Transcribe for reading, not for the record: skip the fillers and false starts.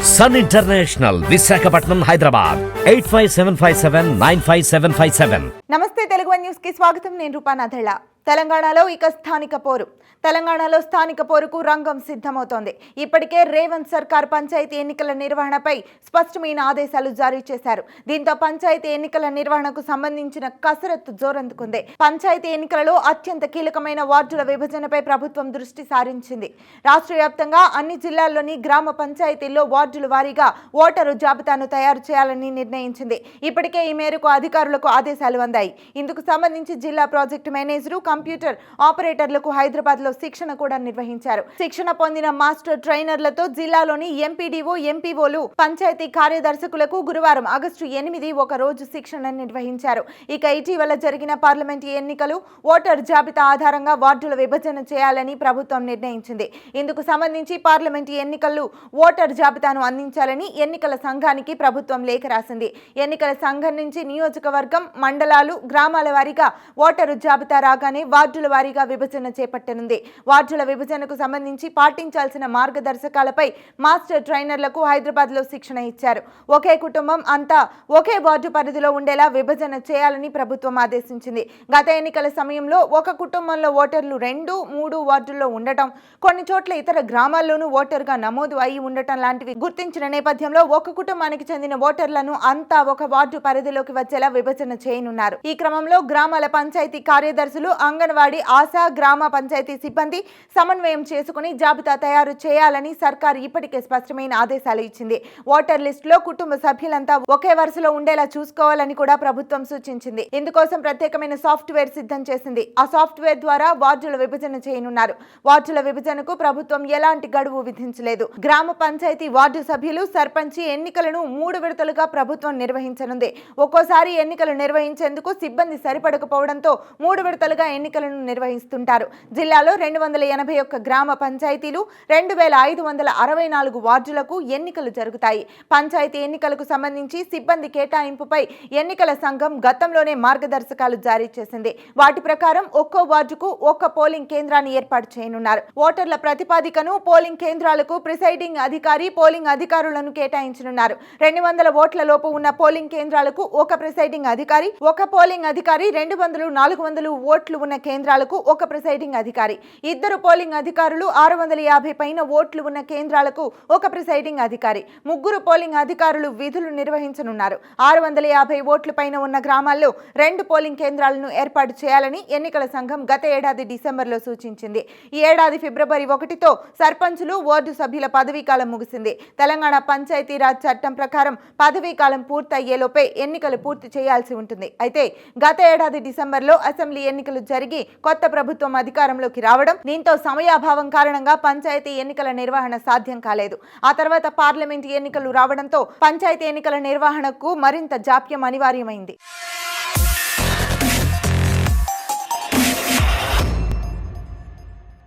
Sun international Visakhapatnam Hyderabad 8575795757. నమస్తే Telugu one news కి స్వాగతం. నేను రూపానాథళ్ళ. తెలంగాణలో ఇక స్థానిక పోరుకు రంగం సిద్ధమవుతోంది. ఇప్పటికే రేవంత్ సర్కార్ పంచాయతీ ఎన్నికల నిర్వహణపై స్పష్టమైన ఆదేశాలు జారీ చేశారు. దీంతో పంచాయతీ ఎన్నికల నిర్వహణకు సంబంధించిన కసరత్తు జోరందుకుంది. పంచాయతీ ఎన్నికలలో అత్యంత కీలకమైన వార్డుల విభజనపై ప్రభుత్వం దృష్టి సారించింది. రాష్ట్ర వ్యాప్తంగా అన్ని జిల్లాల్లోని గ్రామ పంచాయతీల్లో వార్డుల వారీగా ఓటరు జాబితాను తయారు చేయాలని నిర్ణయించింది. ఇప్పటికే ఈ మేరకు అధికారులకు ఆదేశాలు అందాయి. ఇందుకు సంబంధించి జిల్లా ప్రాజెక్టు మేనేజరు, కంప్యూటర్ ఆపరేటర్లకు హైదరాబాద్ లో శిక్షణ కూడా నిర్వహించారు. శిక్షణ పొందిన మాస్టర్ ట్రైనర్లతో జిల్లాలోని ఎంపీడీఓ, ఎంపీఓలు, పంచాయతీ కార్యదర్శకులకు గురువారం ఆగస్టు 8 ఒక రోజు శిక్షణ నిర్వహించారు. ఇక ఇటీవల జరిగిన పార్లమెంట్ ఎన్నికలు ఓటర్ జాబితా ఆధారంగా వార్డుల విభజన చేయాలని ప్రభుత్వం నిర్ణయించింది. ఇందుకు సంబంధించి పార్లమెంట్ ఎన్నికల్లో ఓటర్ జాబితాను అందించాలని ఎన్నికల సంఘానికి ప్రభుత్వం లేఖ రాసింది. ఎన్నికల సంఘం నుంచి నియోజకవర్గం, మండలాలు, గ్రామాల వారీగా ఓటరు జాబితా రాగానే వార్డుల వారీగా విభజన చేపట్టనుంది. వార్డుల విభజనకు సంబంధించి పాటించాల్సిన మార్గదర్శకాలపై మాస్టర్ ట్రైనర్లకు హైదరాబాద్ లో శిక్షణ ఇచ్చారు. ఒకే కుటుంబం అంతా ఒకే వార్డు పరిధిలో ఉండేలా విభజన చేయాలని ప్రభుత్వం ఆదేశించింది. గత ఎన్నికల సమయంలో ఒక కుటుంబంలో ఓటర్లు 2, 3 వార్డుల్లో ఉండటం, కొన్ని చోట్ల ఇతర గ్రామాల్లోనూ ఓటరుగా నమోదు అయి ఉండటం లాంటివి గుర్తించిన నేపథ్యంలో ఒక కుటుంబానికి చెందిన ఓటర్లను అంతా ఒక వార్డు పరిధిలోకి వచ్చేలా విభజన చేయనున్నారు. ఈ క్రమంలో గ్రామాల పంచాయతీ కార్యదర్శులు, అంగన్వాడీ, ఆశా, గ్రామ పంచాయతీ సిబ్బంది సమన్వయం చేసుకుని జాబితా తయారు చేయాలని సర్కార్ ఇప్పటికే స్పష్టమైన ఆదేశాలు ఇచ్చింది. ఓటర్ లిస్టులో కుటుంబ సభ్యులంతా ఒకే వరుసలో ఉండేలా చూసుకోవాలని కూడా ప్రభుత్వం సూచించింది. ఇందుకోసం ప్రత్యేకమైన సాఫ్ట్వేర్ సిద్ధం చేసింది. ఆ సాఫ్ట్వేర్ ద్వారా వార్డుల విభజన చేయనున్నారు. వార్డుల విభజనకు ప్రభుత్వం ఎలాంటి గడువు విధించలేదు. గ్రామ పంచాయతీ వార్డు సభ్యులు, సర్పంచి ఎన్నికలను 3 విడతలుగా ప్రభుత్వం నిర్వహించనుంది. ఒక్కోసారి ఎన్నికలు నిర్వహించేందుకు సిబ్బంది సరిపడకపోవడంతో 3 విడతలుగా ఎన్నికలను నిర్వహిస్తుంటారు. జిల్లాలో 281 గ్రామ పంచాయతీలు, 2564 వార్డులకు ఎన్నికలు జరుగుతాయి. పంచాయతీ ఎన్నికలకు సంబంధించి సిబ్బంది కేటాయింపుపై ఎన్నికల సంఘం గతంలోనే మార్గదర్శకాలు జారీ చేసింది. వాటి ప్రకారం ఒక్కో వార్డుకు ఒక్క పోలింగ్ కేంద్రాన్ని ఏర్పాటు చేయనున్నారు. ఓటర్ల ప్రతిపాదికను పోలింగ్ కేంద్రాలకు ప్రిసైడింగ్ అధికారి, పోలింగ్ అధికారులను కేటాయించనున్నారు. 200 ఓట్ల లోపు ఉన్న పోలింగ్ కేంద్రాలకు ఒక ప్రిసైడింగ్ అధికారి, ఒక పోలింగ్ అధికారి, 200, 400 ఓట్లు ఉన్న కేంద్రాలకు ఒక ప్రిసైడింగ్ అధికారి, 2 పోలింగ్ అధికారులు, 650 పైన ఓట్లు ఉన్న కేంద్రాలకు ఒక ప్రిసైడింగ్ అధికారి, 3 పోలింగ్ అధికారులు విధులు నిర్వహించనున్నారు. 650 ఓట్ల పైన ఉన్న గ్రామాల్లో 2 పోలింగ్ కేంద్రాలను ఏర్పాటు చేయాలని ఎన్నికల సంఘం గత ఏడాది డిసెంబర్లో సూచించింది. ఈ ఏడాది ఫిబ్రవరి 1తో సర్పంచులు, వార్డు సభ్యుల పదవీకాలం ముగిసింది. తెలంగాణ పంచాయతీరాజ్ చట్టం ప్రకారం పదవీకాలం పూర్తయ్యేలోపే ఎన్నికలు పూర్తి చేయాల్సి ఉంటుంది. అయితే గత ఏడాది డిసెంబర్లో అసెంబ్లీ ఎన్నికలు జరిగి కొత్త ప్రభుత్వం అధికారంలోకి రావడం, దీంతో సమయాభావం కారణంగా పంచాయతీ ఎన్నికల నిర్వహణ సాధ్యం కాలేదు. ఆ తర్వాత పార్లమెంట్ ఎన్నికలు రావడంతో పంచాయతీ ఎన్నికల నిర్వహణకు మరింత జాప్యం అనివార్యమైంది.